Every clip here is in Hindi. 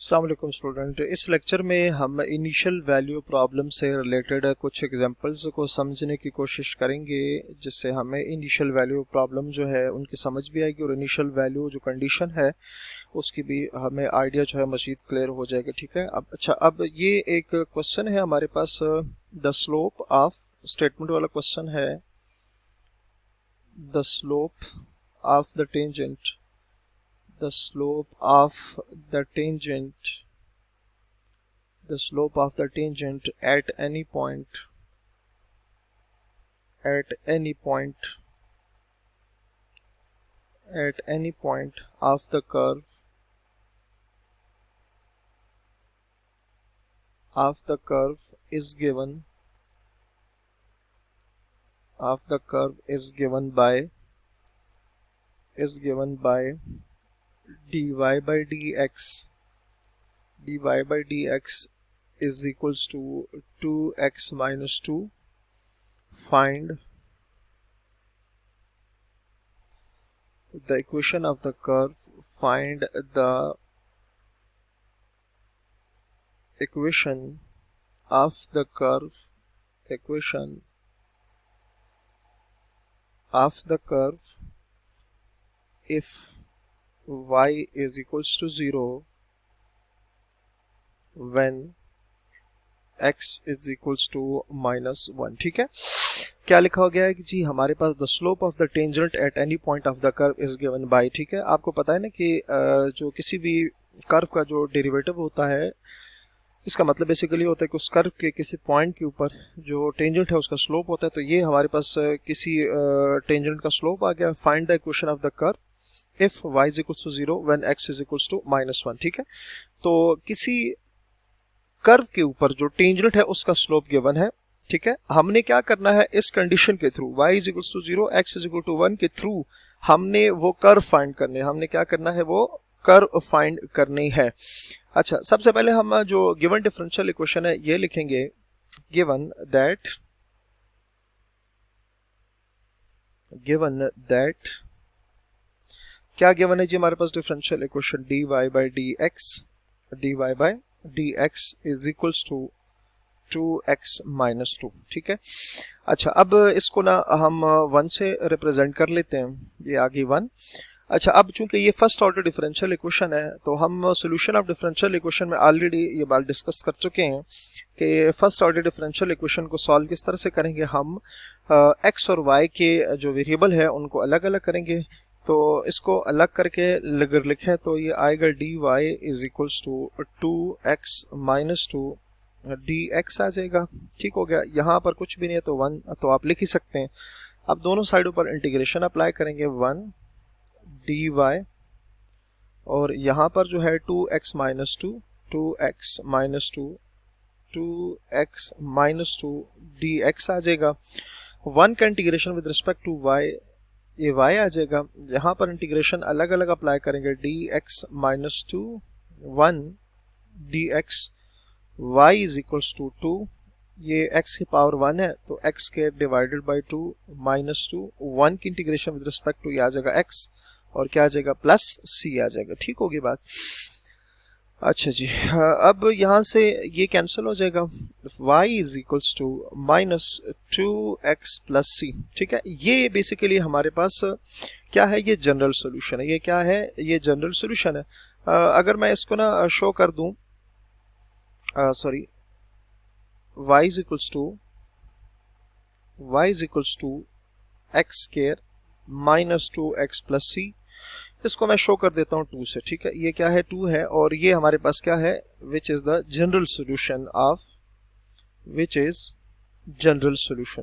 अस्सलाम वालेकुम स्टूडेंट। इस लेक्चर में हम इनिशियल वैल्यू प्रॉब्लम से रिलेटेड कुछ एग्जांपल्स को समझने की कोशिश करेंगे, जिससे हमें इनिशियल वैल्यू प्रॉब्लम जो है उनकी समझ भी आएगी और इनिशियल वैल्यू जो कंडीशन है उसकी भी हमें आइडिया जो है मज़ीद क्लियर हो जाएगा। ठीक है। अब ये एक क्वेश्चन है हमारे पास, द स्लोप ऑफ, स्टेटमेंट वाला क्वेश्चन है, the slope of the tangent, the slope of the tangent, the slope of the tangent at any point, at any point, at any point of the curve, of the curve is given, of the curve is given by dy by dx, dy by dx is equals to 2x minus 2. Find the equation of the curve, find the equation of the curve, equation of the curve if y is equals to 0 when x is equals to -1। ठीक है। क्या लिखा हो गया है कि जी हमारे पास the slope of the tangent at any point of the curve is given by. ठीक है। आपको पता है ना कि जो किसी भी कर्व का जो डेरिवेटिव होता है, इसका मतलब बेसिकली होता है कि उस कर्व के किसी पॉइंट के ऊपर जो टेंजेंट है उसका स्लोप होता है। तो ये हमारे पास किसी टेंजेंट का स्लोप आ गया। Find the equation of the curve if y is equals to 0 when x is equals to -1। ठीक है। तो किसी कर्व के ऊपर जो टेंजेंट है उसका स्लोप गिवन है। ठीक है। हमने क्या करना है इस कंडीशन के through, y is equals to 0 x is equal to 1 के थ्रू हमने वो कर्व फाइंड करने, हमने क्या करना है वो कर्व फाइंड करनी है। अच्छा, सबसे पहले हम जो गिवन डिफरेंशियल इक्वेशन है ये लिखेंगे, गिवन दैट क्या गिवन है जी हमारे पास differential equation dy by dx is equals to 2x minus 2। ठीक है। अच्छा, अब इसको ना हम 1 से रिप्रेजेंट कर लेते हैं, ये आ गई 1। अच्छा, अब चूंकि ये फर्स्ट ऑर्डर डिफरेंशियल इक्वेशन है तो हम सॉल्यूशन ऑफ डिफरेंशियल इक्वेशन में ऑलरेडी ये बात डिस्कस कर चुके हैं कि फर्स्ट ऑर्डर डिफरेंशियल इक्वेशन को सॉल्व किस तरह से करेंगे। हम x और y के जो वेरिएबल है उनको अलग अलग करेंगे। तो इसको अलग करके अगर लिखें तो ये आएगा dy is equals to 2x minus 2 dx आ जाएगा। ठीक हो गया। यहाँ पर कुछ भी नहीं है तो 1 तो आप लिख ही सकते हैं। अब दोनों साइडों पर इंटीग्रेशन अप्लाई करेंगे, 1 dy और यहाँ पर जो है 2x minus 2 2x minus 2 2x minus 2 dx आ जाएगा। 1 का integration with respect to y, ये y आ जाएगा। यहाँ पर इंटीग्रेशन अलग अलग अप्लाई करेंगे, dx minus 2 1 dx y is equals to 2, ये x की पावर 1 है तो x के डिवाइडेड बाई 2 माइनस 2, 1 की इंटीग्रेशन विद रिस्पेक्ट टू ये आ जाएगा x और क्या आ जाएगा प्लस c आ जाएगा। ठीक होगी बात। अच्छा जी, अब यहाँ से ये कैंसिल हो जाएगा, y is equals to -2x plus c। ठीक है। ये बेसिकली हमारे पास क्या है, ये जनरल सॉल्यूशन है। ये क्या है, ये जनरल सॉल्यूशन है। अगर मैं इसको ना शो कर दूं, sorry, y is equals to x square -2x plus c, इसको मैं शो कर देता हूँ 2 से। ठीक है। ये क्या है, 2 है और ये हमारे पास क्या है, which is the general solution of, which is general solution.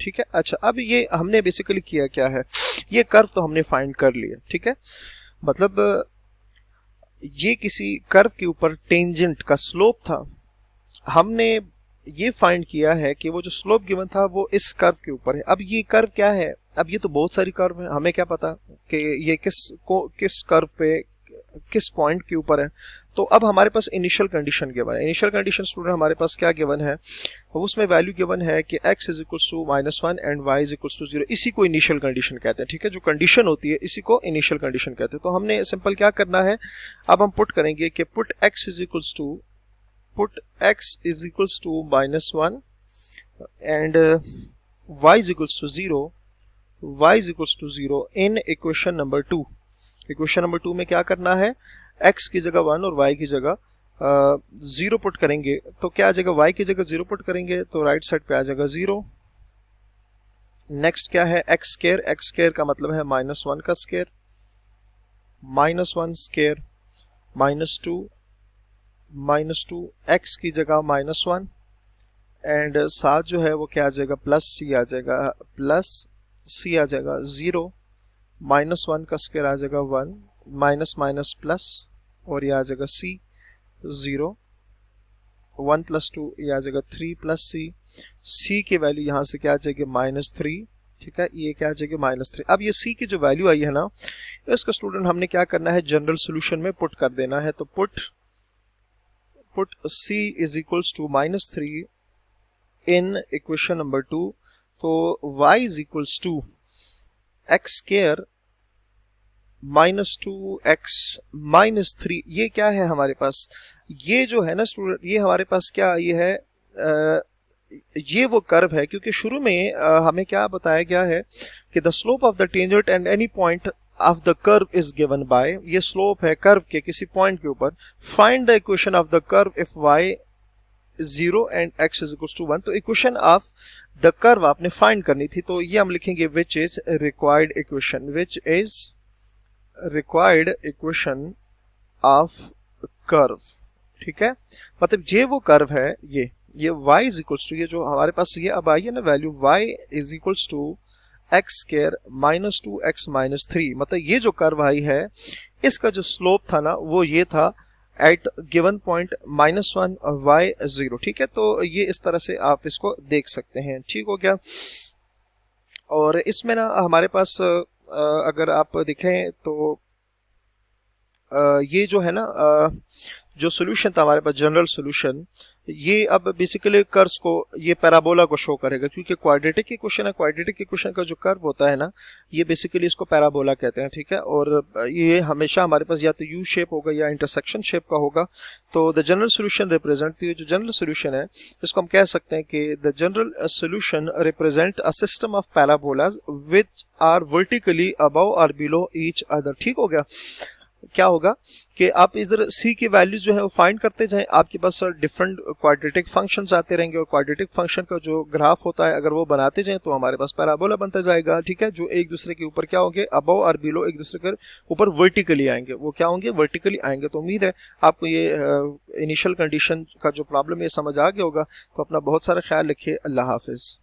ठीक है। अच्छा, अब ये हमने बेसिकली किया क्या है, ये कर्व तो हमने फाइंड कर लिया। ठीक है। मतलब ये किसी कर्व के ऊपर टेंजेंट का स्लोप था, हमने ये फाइंड किया है कि वो जो स्लोप गिवन था वो इस कर्व के ऊपर है। अब ये कर्व क्या है, अब ये तो बहुत सारी कर्व है, हमें क्या पता कि ये किस कर्व पे किस पॉइंट के ऊपर है। तो अब हमारे पास इनिशियल कंडीशन गिवन है। इनिशियल कंडीशन स्टूडेंट हमारे पास क्या गिवन है, उसमें वैल्यू गिवन है कि x is equals to -1 and y is equals to 0। इसी को इनिशियल कंडीशन कहते हैं, ठीक है। जो कंडीशन होती है इसी को इनिशियल कंडीशन कहते हैं। तो हमने सिंपल क्या करना है, अब हम पुट करेंगे कि put x is equals to -1 and y is equals to 0 in equation number 2। Equation number 2 में क्या करना है, x की जगह 1 और y की जगह 0 पुट करेंगे। तो क्या आ जाएगा, y की जगह 0 पुट करेंगे तो राइट साइड पे आ जाएगा 0। नेक्स्ट क्या है, x स्क्वायर का मतलब है -1 का स्क्वायर, -1 स्क्वायर -2 x की जगह -1 एंड साथ जो है वो क्या आ जाएगा, प्लस c आ जाएगा 0, -1 का स्क्वायर आ जाएगा 1, माइनस माइनस प्लस और ये आ जाएगा c 0, 1 + 2 ये आ जाएगा 3 + c की वैल्यू यहाँ से क्या आ जाएगी -3, ठीक है। ये क्या आ जाएगी -3। अब ये c की जो वैल्यू आई है ना, इसका स्टूडेंट हमने क्या करना है, जनरल सोल्यूशन में पुट कर देना है। तो put c is equals to -3 in equation number 2। तो y is equals to x square -2x -3। ये क्या है हमारे पास, ये जो है ना स्टूडेंट, ये हमारे पास क्या ये है, ये वो कर्व है। क्योंकि शुरू में हमें क्या बताया गया है कि the slope of the tangent and any point of the curve is given by, ये स्लोप है कर्व के किसी पॉइंट के ऊपर। Find the equation of the curve if y 0 and x is equal to 1। तो इक्वेशन ऑफ द कर्व आपने फाइंड करनी थी, तो ये हम लिखेंगे which is required equation of curve, ठीक है। मतलब ये वो कर्व है, ये y इज इक्वल्स टू, ये जो हमारे पास ये अब आई है ना value, y is equals to x square -2x -3। मतलब ये जो कर्व आई है इसका जो स्लोप था ना वो ये था एट गिवन पॉइंट -1 y 0, ठीक है। तो ये इस तरह से आप इसको देख सकते हैं, ठीक हो गया। और इसमें ना हमारे पास अगर आप देखें तो ये जो है ना जो सोल्यूशन था हमारे पास, जनरल सोल्यूशन, ये अब बेसिकली कर्व्स को, ये पैराबोला को शो करेगा। क्योंकि क्वाड्रेटिक इक्वेशन है, क्वाड्रेटिक इक्वेशन का जो कर्व होता है ना, ये बेसिकली इसको पैराबोला कहते हैं, ठीक है। और ये हमेशा हमारे पास या तो यू शेप होगा या इंटरसेक्शन शेप का होगा। तो द जनरल सोल्यूशन रिप्रेजेंट, ये जो जनरल सोल्यूशन है इसको हम कह सकते हैं कि the general solution represent a system of parabolas which are vertically above और बिलो ईच अदर, ठीक हो गया। क्या होगा कि आप इधर c की वैल्यूज जो है वो फाइंड करते जाएं, आपके पास डिफरेंट क्वाड्रेटिक फंक्शंस आते रहेंगे और क्वाड्रेटिक फंक्शन का जो ग्राफ होता है अगर वो बनाते जाएं तो हमारे पास पैराबोला बनता जाएगा, ठीक है। जो एक दूसरे के ऊपर क्या होंगे, अबव और बिलो, एक दूसरे के ऊपर वर्टिकली आएंगे। वो क्या होंगे, वर्टिकली आएंगे। तो उम्मीद है आपको ये इनिशियल कंडीशन का जो प्रॉब्लम है समझ आ गया होगा। तो अपना बहुत सारा ख्याल रखिए। अल्लाह हाफिज।